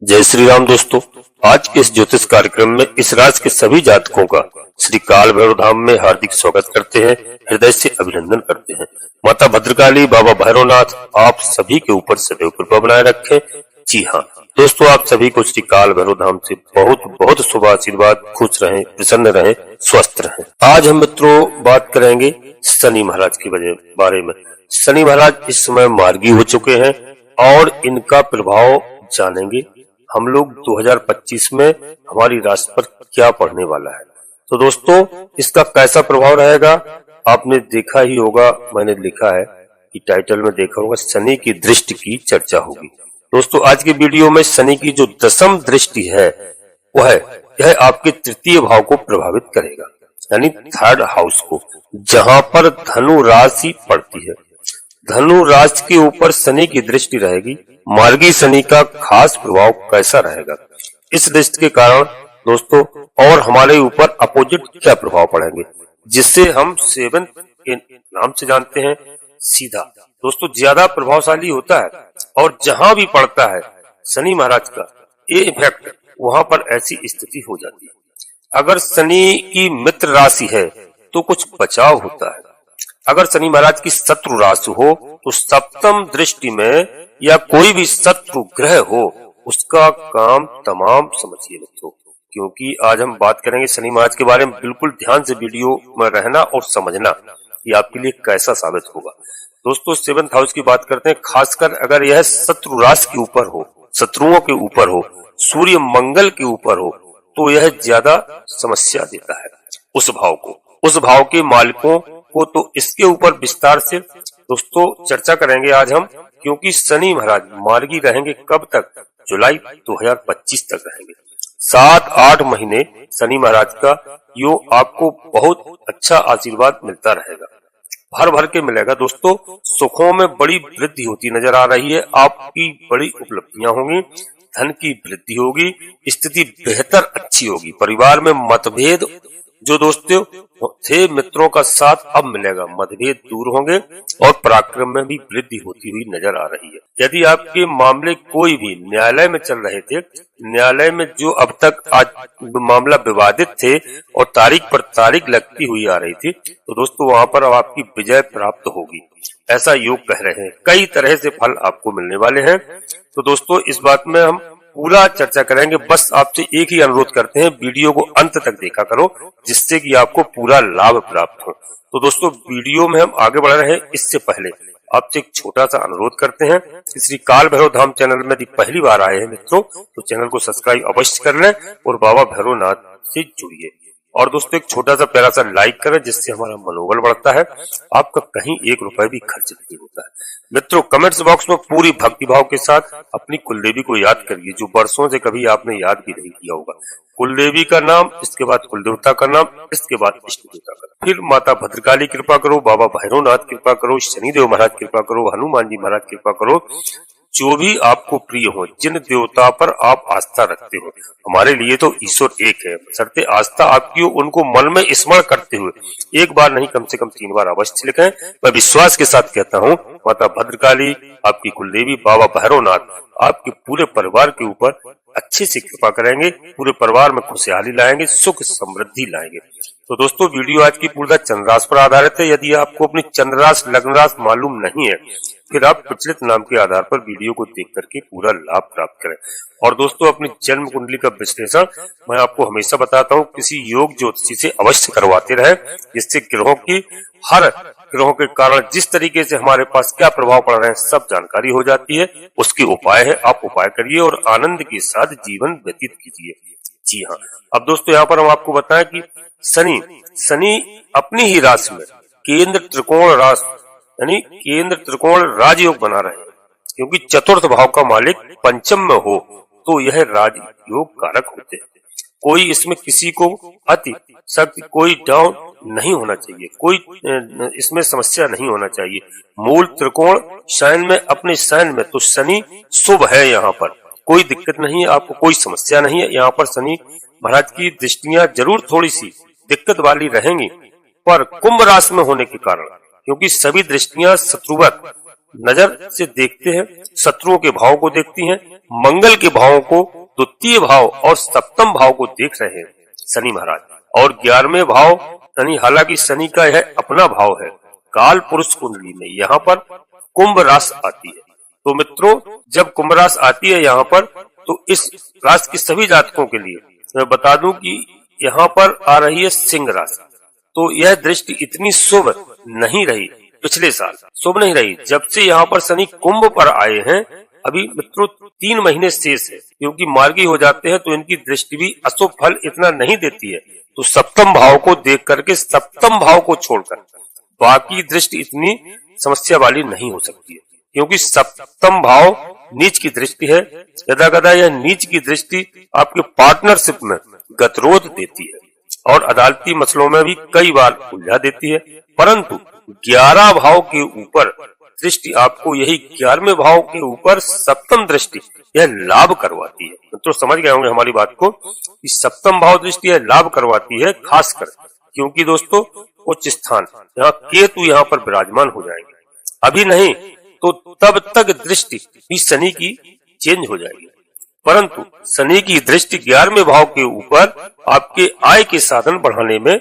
जय श्री राम दोस्तों, आज के इस ज्योतिष कार्यक्रम में इस राशि के सभी जातकों का श्री काल भैरव धाम में हार्दिक स्वागत करते हैं, हृदय से अभिनंदन करते हैं। माता भद्रकाली, बाबा भैरवनाथ आप सभी के ऊपर सदैव कृपा बनाए रखें। जी हाँ दोस्तों, आप सभी को श्री काल भैरव धाम से बहुत बहुत शुभ आशीर्वाद, खुश रहें, प्रसन्न रहें, स्वस्थ रहें। आज हम मित्रों बात करेंगे शनि महाराज के बारे में। शनि महाराज इस समय मार्गी हो चुके हैं और इनका प्रभाव जानेंगे हम लोग 2025 में हमारी राशि पर क्या पड़ने वाला है। तो दोस्तों, इसका कैसा प्रभाव रहेगा आपने देखा ही होगा, मैंने लिखा है कि टाइटल में देखा होगा, शनि की दृष्टि की चर्चा होगी। दोस्तों, आज की वीडियो में शनि की जो दशम दृष्टि है यह आपके तृतीय भाव को प्रभावित करेगा, यानी थर्ड हाउस को, जहां पर धनु राशि पड़ती है। धनु राशि के ऊपर शनि की दृष्टि रहेगी। मार्गी शनि का खास प्रभाव कैसा रहेगा, इस दृष्टि के कारण दोस्तों और हमारे ऊपर अपोजिट क्या प्रभाव पड़ेंगे, जिससे हम सेवन के नाम से जानते हैं। सीधा दोस्तों ज्यादा प्रभावशाली होता है और जहां भी पड़ता है शनि महाराज का ये इफेक्ट, वहां पर ऐसी स्थिति हो जाती है। अगर शनि की मित्र राशि है तो कुछ बचाव होता है। अगर शनि महाराज की शत्रु राशि हो तो सप्तम दृष्टि में या कोई भी शत्रु ग्रह हो उसका काम तमाम समझिए मित्रों, क्योंकि आज हम बात करेंगे शनि महाराज के बारे में। बिल्कुल ध्यान से वीडियो में रहना और समझना ये आपके लिए कैसा साबित होगा। दोस्तों, सेवंथ हाउस की बात करते हैं, खासकर अगर यह शत्रु राशि के ऊपर हो, शत्रुओं के ऊपर हो, सूर्य मंगल के ऊपर हो, तो यह ज्यादा समस्या देता है उस भाव को, उस भाव के मालिकों को। तो इसके ऊपर विस्तार से दोस्तों चर्चा करेंगे आज हम, क्योंकि शनि महाराज मार्गी रहेंगे कब तक, जुलाई 2025 तक रहेंगे। 7-8 महीने शनि महाराज का यो आपको बहुत अच्छा आशीर्वाद मिलता रहेगा, भर भर के मिलेगा। दोस्तों, सुखों में बड़ी वृद्धि होती नजर आ रही है, आपकी बड़ी उपलब्धियां होंगी, धन की वृद्धि होगी, स्थिति बेहतर अच्छी होगी। परिवार में मतभेद जो दोस्तों थे मित्रों का साथ अब मिलेगा, मतभेद दूर होंगे और पराक्रम में भी वृद्धि होती हुई नजर आ रही है। यदि आपके मामले कोई भी न्यायालय में चल रहे थे, न्यायालय में जो अब तक आज मामला विवादित थे और तारीख पर तारीख लगती हुई आ रही थी, तो दोस्तों वहां पर अब आपकी विजय प्राप्त होगी, ऐसा योग कह रहे हैं। कई तरह से फल आपको मिलने वाले हैं। तो दोस्तों इस बात में हम पूरा चर्चा करेंगे। बस आपसे एक ही अनुरोध करते हैं, वीडियो को अंत तक देखा करो, जिससे कि आपको पूरा लाभ प्राप्त हो। तो दोस्तों वीडियो में हम आगे बढ़ रहे हैं, इससे पहले आपसे एक छोटा सा अनुरोध करते हैं कि श्री काल भैरव धाम चैनल में यदि पहली बार आए हैं मित्रों, तो चैनल को सब्सक्राइब अवश्य कर लें और बाबा भैरवनाथ से जुड़िए। और दोस्तों एक छोटा सा प्यारा सा लाइक करें, जिससे हमारा मनोबल बढ़ता है। आपका कहीं 1 रुपए भी खर्च नहीं होता है। मित्रों, कमेंट्स बॉक्स में पूरी भक्ति भाव के साथ अपनी कुलदेवी को याद करिए, जो वर्षों से कभी आपने याद भी नहीं किया होगा। कुलदेवी का नाम, इसके बाद कुलदेवता का नाम, इसके बाद इष्ट देवता का, फिर माता भद्रकाली कृपा करो, बाबा भैरवनाथ कृपा करो, शनिदेव महाराज कृपा करो, हनुमान जी महाराज कृपा करो। जो भी आपको प्रिय हो, जिन देवता पर आप आस्था रखते हो, हमारे लिए तो ईश्वर एक है, शर्ते आस्था आपकी हो, उनको मन में स्मरण करते हुए एक बार नहीं कम से कम 3 बार अवश्य लिखें। मैं विश्वास के साथ कहता हूँ, माता भद्रकाली आपकी कुलदेवी, बाबा भैरवनाथ आपके पूरे परिवार के ऊपर अच्छे से कृपा करेंगे, पूरे परिवार में खुशहाली लाएंगे, सुख समृद्धि लाएंगे। तो दोस्तों वीडियो आज की पूर्णतः चंद्र राशि पर आधारित है। यदि आपको अपनी चंद्र राशि लग्न राशि मालूम नहीं है, फिर आप प्रचलित नाम के आधार पर वीडियो को देख करके पूरा लाभ प्राप्त करें। और दोस्तों अपनी जन्म कुंडली का विश्लेषण मैं आपको हमेशा बताता हूँ, किसी योग ज्योतिषी से अवश्य करवाते रहे, जिससे ग्रहों की हर ग्रहों के कारण जिस तरीके से हमारे पास क्या प्रभाव पड़ रहे हैं सब जानकारी हो जाती है। उसके उपाय है, आप उपाय करिए और आनंद के साथ जीवन व्यतीत कीजिए। जी हाँ, अब दोस्तों यहाँ पर हम आपको बताएं कि शनि अपनी ही राशि में केंद्र त्रिकोण राशि यानी केंद्र त्रिकोण राजयोग बना रहे हैं, क्योंकि चतुर्थ भाव का मालिक पंचम में हो तो यह राजयोग कारक होते हैं। कोई इसमें किसी को अति शक्ति, कोई डाउन नहीं होना चाहिए, कोई इसमें समस्या नहीं होना चाहिए। मूल त्रिकोण शयन में, अपने शयन में तो शनि शुभ है, यहाँ पर कोई दिक्कत नहीं है, आपको कोई समस्या नहीं है। यहाँ पर शनि महाराज की दृष्टियां जरूर थोड़ी सी दिक्कत वाली रहेंगी, पर कुंभ राशि में होने के कारण, क्योंकि सभी दृष्टियां शत्रुवत नजर से देखते हैं, शत्रुओं के भाव को देखती हैं, मंगल के भावों को द्वितीय भाव और सप्तम भाव को देख रहे हैं शनि महाराज। और 11वें भाव यानी हालांकि शनि का यह अपना भाव है, काल पुरुष कुंडली में यहाँ पर कुंभ राशि आती है। तो मित्रों, जब कुंभ राशि आती है यहाँ पर, तो इस राशि के सभी जातकों के लिए मैं बता दूं कि यहाँ पर आ रही है सिंह राशि। तो यह दृष्टि इतनी शुभ नहीं रही, पिछले साल शुभ नहीं रही। जब से यहाँ पर शनि कुंभ पर आए हैं, अभी मित्रों 3 महीने शेष है, क्योंकि मार्गी हो जाते हैं तो इनकी दृष्टि भी अशुभ फल इतना नहीं देती है। तो सप्तम भाव को देख करके, सप्तम भाव को छोड़कर बाकी दृष्टि इतनी समस्या वाली नहीं हो सकती है, क्योंकि सप्तम भाव नीच की दृष्टि है। यदा कदा यह नीच की दृष्टि आपके पार्टनरशिप में गतिरोध देती है और अदालती मसलों में भी कई बार उलझा देती है। परंतु 11 भाव के ऊपर दृष्टि आपको, यही 11वें भाव के ऊपर सप्तम दृष्टि, यह लाभ करवाती है। तो समझ गए होंगे हमारी बात को कि सप्तम भाव दृष्टि यह लाभ करवाती है, खासकर क्योंकि दोस्तों उच्च स्थान यहाँ केतु यहाँ पर विराजमान हो जाएंगे। अभी नहीं तो तब तक दृष्टि भी शनि की चेंज हो जाएगी, परंतु शनि की दृष्टि 11वें भाव के ऊपर आपके आय के साधन बढ़ाने में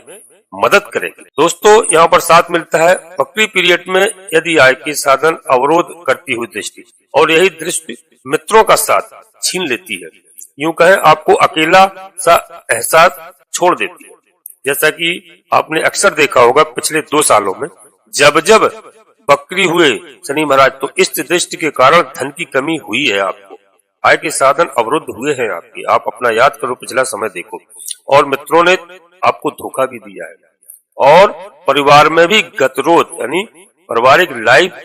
मदद करेगी। दोस्तों यहाँ पर साथ मिलता है बकरी पीरियड में यदि आय के साधन अवरोध करती हुई दृष्टि, और यही दृष्टि मित्रों का साथ छीन लेती है, यूं कहें आपको अकेला सा एहसास छोड़ देती है। जैसा कि आपने अक्सर देखा होगा पिछले 2 सालों में, जब जब बकरी हुए शनि महाराज, तो इस दृष्टि के कारण धन की कमी हुई है, आपको आय के साधन अवरुद्ध हुए हैं आपके। आप अपना याद करो, पिछला समय देखो, और मित्रों ने आपको धोखा भी दिया है, और परिवार में भी गतिरोध यानी पारिवारिक लाइफ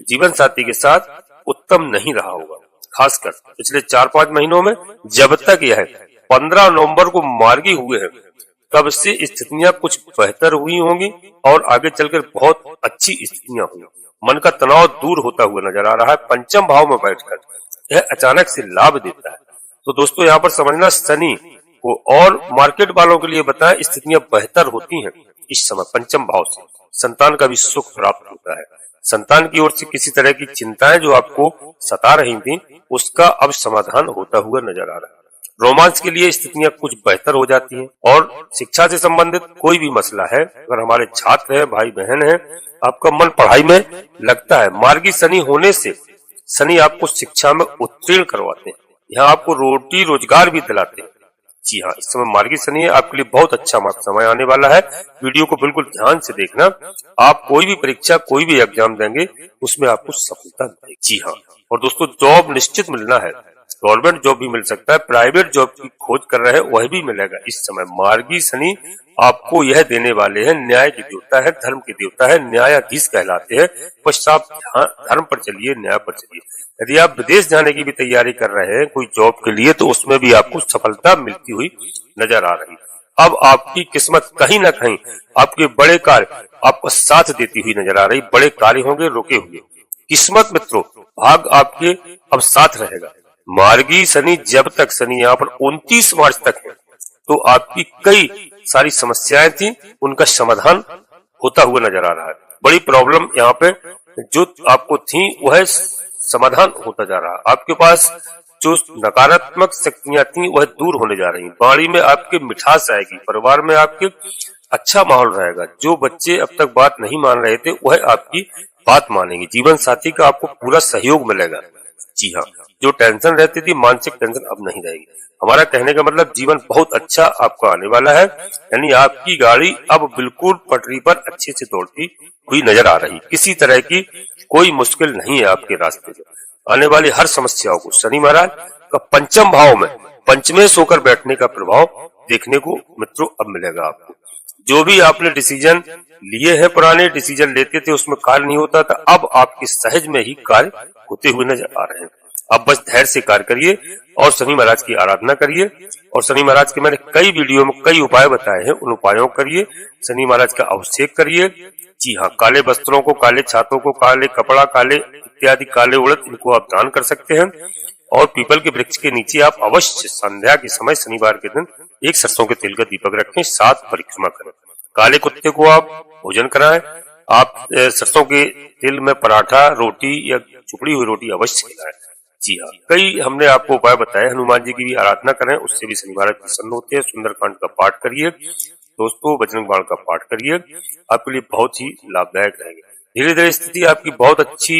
जीवन साथी के साथ उत्तम नहीं रहा होगा। खासकर पिछले 4-5 महीनों में, जब तक यह 15 नवंबर को मार्गी हुए हैं, तब से स्थितियां कुछ बेहतर हुई होंगी और आगे चलकर बहुत अच्छी स्थितियां हुई। मन का तनाव दूर होता हुआ नजर आ रहा है। पंचम भाव में बैठकर यह अचानक से लाभ देता है। तो दोस्तों यहाँ पर समझना, शनि को और मार्केट वालों के लिए बताएं, स्थितियां बेहतर होती हैं इस समय पंचम भाव से। संतान का भी सुख प्राप्त होता है। संतान की ओर से किसी तरह की चिंताएं जो आपको सता रही थी, उसका अब समाधान होता हुआ नजर आ रहा है। रोमांस के लिए स्थितियां कुछ बेहतर हो जाती हैं, और शिक्षा से संबंधित कोई भी मसला है, अगर हमारे छात्र हैं, भाई बहन हैं, आपका मन पढ़ाई में लगता है, मार्गी शनि होने से शनि आपको शिक्षा में उत्तीर्ण करवाते हैं, यहाँ आपको रोटी रोजगार भी दिलाते हैं। जी हाँ, इस समय मार्गी शनि है, आपके लिए बहुत अच्छा समय आने वाला है। वीडियो को बिल्कुल ध्यान से देखना। आप कोई भी परीक्षा, कोई भी एग्जाम देंगे, उसमें आपको सफलता मिलेगी। जी हाँ, और दोस्तों जॉब निश्चित मिलना है, गवर्नमेंट जॉब भी मिल सकता है, प्राइवेट जॉब की खोज कर रहे हैं वह भी मिलेगा इस समय। मार्गी शनि आपको यह देने वाले हैं, न्याय के देवता है, धर्म के देवता है, न्यायाधीश कहलाते हैं। बस आप धर्म पर चलिए, न्याय पर चलिए। यदि आप विदेश जाने की भी तैयारी कर रहे हैं कोई जॉब के लिए, तो उसमें भी आपको सफलता मिलती हुई नजर आ रही। अब आपकी किस्मत कहीं न कहीं आपके बड़े कार्य आपको साथ देती हुई नजर आ रही। बड़े कार्य होंगे रुके हुए। किस्मत मित्रों, भाग आपके अब साथ रहेगा। मार्गी शनि, जब तक शनि यहाँ पर 29 मार्च तक है, तो आपकी कई सारी समस्याएं थी, उनका समाधान होता हुआ नजर आ रहा है। बड़ी प्रॉब्लम यहाँ पे जो आपको थी वह समाधान होता जा रहा है। आपके पास जो नकारात्मक शक्तियां थी वह दूर होने जा रही। वाणी में आपके मिठास आएगी, परिवार में आपके अच्छा माहौल रहेगा। जो बच्चे अब तक बात नहीं मान रहे थे वह आपकी बात मानेंगे। जीवन साथी का आपको पूरा सहयोग मिलेगा। जी हाँ, जो टेंशन रहती थी, मानसिक टेंशन अब नहीं रहेगी। हमारा कहने का मतलब जीवन बहुत अच्छा आपका आने वाला है, यानी आपकी गाड़ी अब बिल्कुल पटरी पर अच्छे से दौड़ती हुई नजर आ रही। किसी तरह की कोई मुश्किल नहीं है आपके रास्ते में। आने वाली हर समस्याओं को शनि महाराज का पंचम भाव में पंचमेश होकर बैठने का प्रभाव देखने को मित्रों अब मिलेगा आपको। जो भी आपने डिसीजन लिए हैं, पुराने डिसीजन लेते थे उसमें कार्य नहीं होता था, अब आपके सहज में ही कार्य होते हुए नजर आ रहे हैं। अब बस धैर्य से कार्य करिए और शनि महाराज की आराधना करिए। और शनि महाराज के मैंने कई वीडियो में कई उपाय बताए हैं, उन उपायों करिए। शनि महाराज का अभिषेक करिए। जी हाँ, काले वस्त्रों को, काले छातों को, काले कपड़ा, काले इत्यादि काले उड़द, इनको आप दान कर सकते हैं। और पीपल के वृक्ष के नीचे आप अवश्य संध्या के समय शनिवार के दिन एक सरसों के तेल का दीपक रखें, 7 परिक्रमा करें। काले कुत्ते को आप भोजन कराएं। आप सरसों के तेल में पराठा, रोटी या चुपड़ी हुई रोटी अवश्य खिलाएं। जी हाँ, कई हमने आपको उपाय बताए। हनुमान जी की भी आराधना करें, उससे भी शनि महाराज प्रसन्न होते हैं। सुंदरकांड का पाठ करिए दोस्तों, बजरंग बाण का पाठ करिए, आपके लिए बहुत ही लाभदायक रहेगा। धीरे धीरे स्थिति आपकी बहुत अच्छी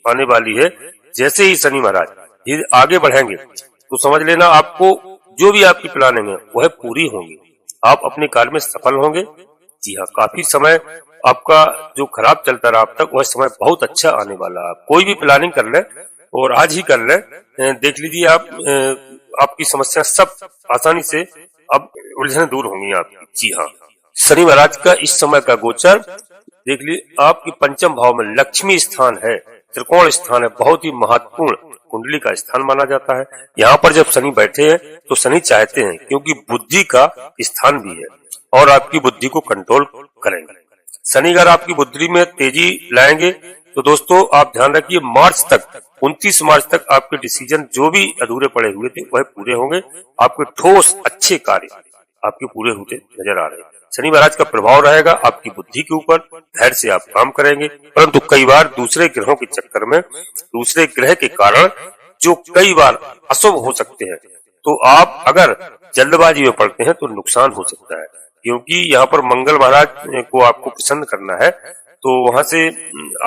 आने वाली है। जैसे ही शनि महाराज धीरे आगे बढ़ेंगे तो समझ लेना आपको जो भी आपकी प्लानिंग है वह पूरी होंगी, आप अपने कार्य में सफल होंगे। जी हाँ, काफी समय आपका जो खराब चलता रहा अब तक, वह समय बहुत अच्छा आने वाला है। कोई भी प्लानिंग कर ले और आज ही कर ले, देख लीजिए आप, आपकी समस्या सब आसानी से अब उलझने दूर होंगी आपकी। जी हाँ, शनि महाराज का इस समय का गोचर देख लीजिए, आपकी पंचम भाव में लक्ष्मी स्थान है, त्रिकोण स्थान है, बहुत ही महत्वपूर्ण कुंडली का स्थान माना जाता है। यहाँ पर जब शनि बैठे हैं तो शनि चाहते हैं, क्योंकि बुद्धि का स्थान भी है और आपकी बुद्धि को कंट्रोल करेंगे। शनि अगर आपकी बुद्धि में तेजी लाएंगे तो दोस्तों आप ध्यान रखिए, मार्च तक 29 मार्च तक आपके डिसीजन जो भी अधूरे पड़े हुए थे वह पूरे होंगे। आपके ठोस अच्छे कार्य आपके पूरे होते नजर आ रहे हैं। शनि महाराज का प्रभाव रहेगा आपकी बुद्धि के ऊपर, धैर्य से आप काम करेंगे। परंतु कई बार दूसरे ग्रहों के चक्कर में, दूसरे ग्रह के कारण जो कई बार अशुभ हो सकते हैं, तो आप अगर जल्दबाजी में पड़ते हैं तो नुकसान हो सकता है। क्योंकि यहाँ पर मंगल महाराज को आपको प्रसन्न करना है, तो वहां से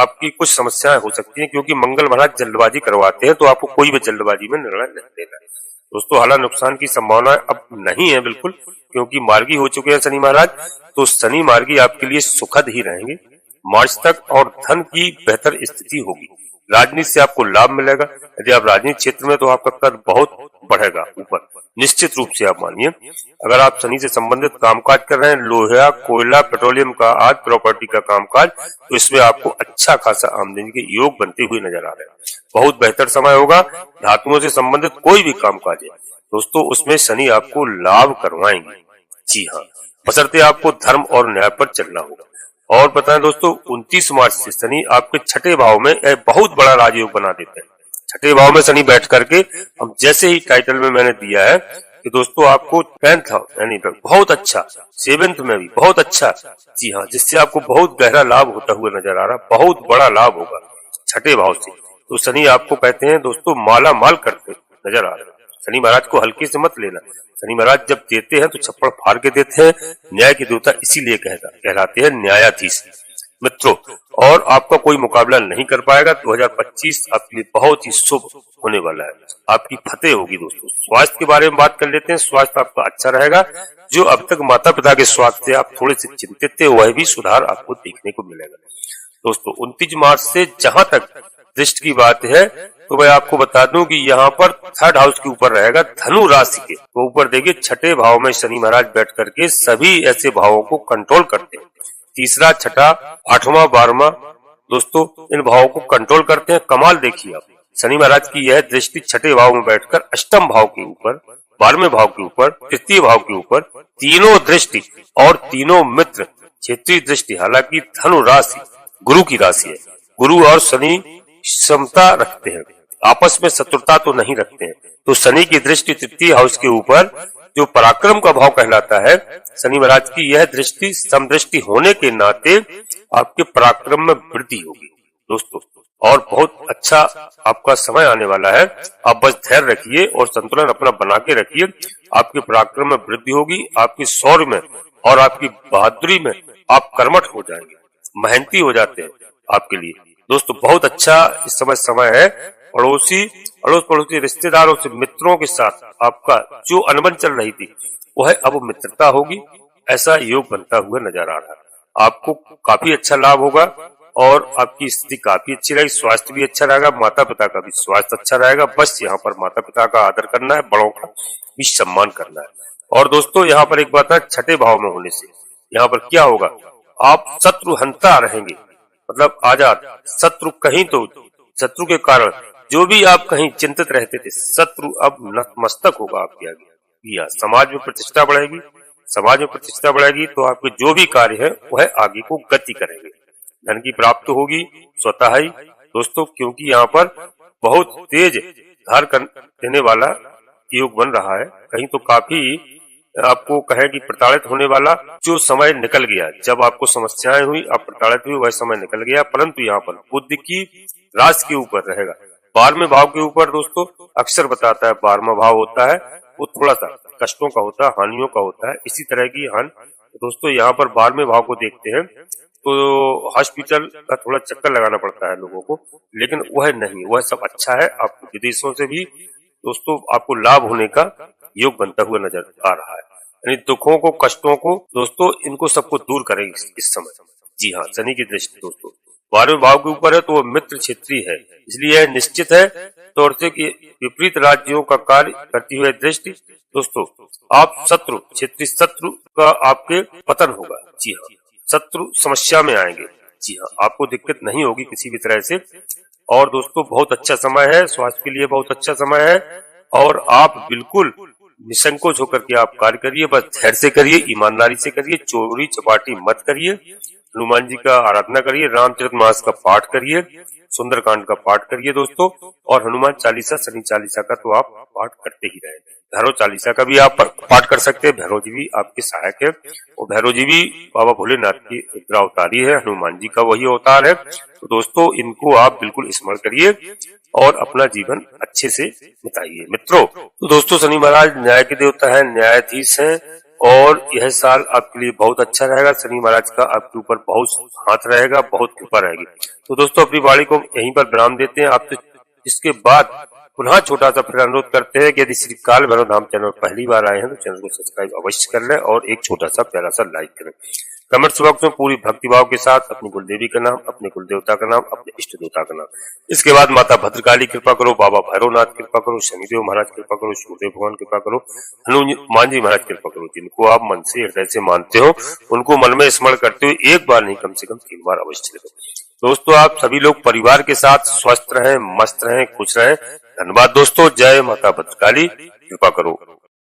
आपकी कुछ समस्याएं हो सकती हैं, क्योंकि मंगल महाराज जल्दबाजी करवाते हैं, तो आपको कोई भी जल्दबाजी में निर्णय नहीं लेना है दोस्तों। हालांकि नुकसान की संभावना अब नहीं है बिल्कुल, क्योंकि मार्गी हो चुके हैं शनि महाराज, तो शनि मार्गी आपके लिए सुखद ही रहेंगे मार्च तक, और धन की बेहतर स्थिति होगी। राजनीति से आपको लाभ मिलेगा। यदि आप राजनीतिक क्षेत्र में, तो आपका कद बहुत बढ़ेगा ऊपर, निश्चित रूप से आप मानिए। अगर आप शनि से संबंधित कामकाज कर रहे हैं, लोहा, कोयला, पेट्रोलियम का आज प्रॉपर्टी का कामकाज, तो इसमें आपको अच्छा खासा आमदनी के योग बनते हुए नजर आ रहे हैं। बहुत बेहतर समय होगा। धातुओं से संबंधित कोई भी कामकाज है दोस्तों, उसमें शनि आपको लाभ करवाएंगे। जी हाँ, बशर्ते आपको धर्म और न्याय पर चलना होगा। और बताएं दोस्तों, 29 मार्च से शनि आपके छठे भाव में एक बहुत बड़ा राजयोग बना देते हैं। छठे भाव में शनि बैठ करके, अब जैसे ही टाइटल में मैंने दिया है कि दोस्तों आपको 10th यानी बहुत अच्छा, 7th में भी बहुत अच्छा, जी हाँ, जिससे आपको बहुत गहरा लाभ होता हुआ नजर आ रहा है, बहुत बड़ा लाभ होगा छठे भाव से। तो शनि आपको कहते हैं दोस्तों माला माल करते नजर आ रहे हैं। शनि महाराज को हल्के से मत लेना। शनि महाराज जब देते हैं तो छप्पड़ फाड़ के देते हैं। न्याय के देवता इसीलिए कहलाते हैं न्यायाधीश मित्रों। और आपका कोई मुकाबला नहीं कर पाएगा। 2025 आपके लिए बहुत ही शुभ होने वाला है, आपकी फतेह होगी दोस्तों। स्वास्थ्य के बारे में बात कर लेते हैं। स्वास्थ्य आपका अच्छा रहेगा। जो अब तक माता पिता के स्वास्थ्य से आप थोड़े से चिंतित थे, वह भी सुधार आपको देखने को मिलेगा दोस्तों। 29 मार्च से जहां तक दृष्टि की बात है, तो मैं आपको बता दूं कि यहाँ पर 3rd हाउस के ऊपर रहेगा, धनु राशि के तो ऊपर देखिए छठे भाव में शनि महाराज बैठ करके सभी ऐसे भावों को कंट्रोल करते हैं। तीसरा, छठा, 8वां, 12वां दोस्तों, इन भावों को कंट्रोल करते हैं। कमाल देखिए आप, शनि महाराज की यह दृष्टि छठे भाव में बैठकर अष्टम भाव के ऊपर, 12वें भाव के ऊपर, तृतीय भाव के ऊपर, तीनों दृष्टि और तीनों मित्र क्षेत्रीय दृष्टि। हालांकि धनु राशि गुरु की राशि है, गुरु और शनि समता रखते हैं, आपस में शत्रुता तो नहीं रखते हैं। तो शनि की दृष्टि तृतीय हाउस के ऊपर, जो पराक्रम का भाव कहलाता है, शनि महाराज की यह दृष्टि समदृष्टि होने के नाते आपके पराक्रम में वृद्धि होगी दोस्तों। और बहुत अच्छा आपका समय आने वाला है। आप बस धैर्य रखिए और संतुलन अपना बना के रखिए। आपके पराक्रम में वृद्धि होगी, आपकी शौर्य में और आपकी बहादुरी में आप कर्मठ हो जाएंगे, मेहनती हो जाते हैं आपके लिए दोस्तों। बहुत अच्छा इस समय है। अड़ोस पड़ोसी रिश्तेदारों से, मित्रों के साथ आपका जो अनबन चल रही थी वह अब मित्रता होगी, ऐसा योग बनता हुआ नजर आ रहा है। आपको काफी अच्छा लाभ होगा और आपकी स्थिति काफी अच्छी रहेगी। स्वास्थ्य भी अच्छा रहेगा, माता पिता का भी स्वास्थ्य अच्छा रहेगा। बस यहाँ पर माता पिता का आदर करना है, बड़ों का भी सम्मान करना है। और दोस्तों यहाँ पर एक बात है, छठे भाव में होने से यहाँ पर क्या होगा, आप शत्रुहंता रहेंगे, मतलब आजाद। शत्रु कहीं तो, शत्रु के कारण जो भी आप कहीं चिंतित रहते थे, शत्रु अब नतमस्तक होगा आपके आगे। या समाज में प्रतिष्ठा बढ़ेगी, समाज में प्रतिष्ठा बढ़ेगी तो आपके जो भी कार्य है वह आगे को गति करेंगे। धन की प्राप्ति होगी स्वतः ही दोस्तों, क्योंकि यहाँ पर बहुत तेज धार देने वाला योग बन रहा है। कहीं तो काफी आपको कहे कि प्रताड़ित होने वाला जो समय निकल गया, जब आपको समस्याएं हुई, आप प्रताड़ित हुई, वह समय निकल गया। परंतु यहाँ पर बुद्ध की राशि के ऊपर रहेगा, 12वें भाव के ऊपर दोस्तों अक्सर बताता है 12वां भाव होता है वो थोड़ा सा कष्टों का होता है, हानियों का होता है। इसी तरह की हानि दोस्तों यहाँ पर 12वें भाव को देखते हैं तो हॉस्पिटल का थोड़ा चक्कर लगाना पड़ता है लोगों को, लेकिन वह नहीं, वह सब अच्छा है। आपको विदेशों से भी दोस्तों आपको लाभ होने का योग बनता हुआ नजर आ रहा है। यानी दुखों को, कष्टों को दोस्तों इनको सबको दूर करेंगे इस समय। जी हाँ, शनि की दृष्टि दोस्तों 12वें भाव के ऊपर है तो वो मित्र क्षेत्रीय है, इसलिए यह निश्चित है तौर से कि विपरीत राज्यों का कार्य करती हुई दृष्टि दोस्तों आप शत्रु, क्षेत्रीय शत्रु का आपके पतन होगा। जी हाँ, शत्रु समस्या में आएंगे। जी हाँ, आपको दिक्कत नहीं होगी किसी भी तरह से। और दोस्तों बहुत अच्छा समय है, स्वास्थ्य के लिए बहुत अच्छा समय है और आप बिल्कुल निसंकोच होकर के आप कार्य करिए, बस धैर्य से करिए, ईमानदारी से करिए, चोरी चपाटी मत करिए, हनुमान जी का आराधना करिए, रामचरितमानस का पाठ करिए, सुंदरकांड का पाठ करिए दोस्तों, और हनुमान चालीसा, शनि चालीसा का तो आप पाठ करते ही रहे। भैरव चालीसा का भी आप पाठ कर सकते हैं, भैरव जी भी आपके सहायक है और भैरव जी भी बाबा भोलेनाथ की अवतारी है, हनुमान जी का वही अवतार है। तो दोस्तों इनको आप बिल्कुल स्मरण करिए और अपना जीवन अच्छे से बिताइए मित्रों। तो दोस्तों शनि महाराज न्याय के देवता है, न्यायाधीश है और यह साल आपके लिए बहुत अच्छा रहेगा। शनि महाराज का आपके ऊपर बहुत हाथ रहेगा, बहुत कृपा रहेगी। तो दोस्तों अपनी वाणी को यहीं पर विराम देते हैं। आपसे इसके बाद पुनः छोटा सा फिर अनुरोध करते हैं कि यदि श्री काल भैरव धाम चैनल पहली बार आए हैं तो चैनल को सब्सक्राइब अवश्य कर लें और एक छोटा सा प्यारा सा लाइक करें। कमेंट्स बॉक्स में पूरी भक्तिभाव के साथ अपनी कुलदेवी का नाम, अपने कुलदेवता का नाम, अपने इष्ट देवता का नाम, इसके बाद माता भद्रकाली कृपा करो, बाबा भैरवनाथ कृपा करो, शनिदेव महाराज कृपा करो, सूर्यदेव भगवान कृपा करो, हनुमान जी महाराज कृपा करो। जिनको आप मन से हृदय से मानते हो उनको मन में स्मरण करते हुए एक बार नहीं कम से कम 3 बार अवश्य करो। दोस्तों आप सभी लोग परिवार के साथ स्वस्थ रहें, मस्त रहें, खुश रहें। धन्यवाद दोस्तों। जय माता भद्रकाली, कृपा करो।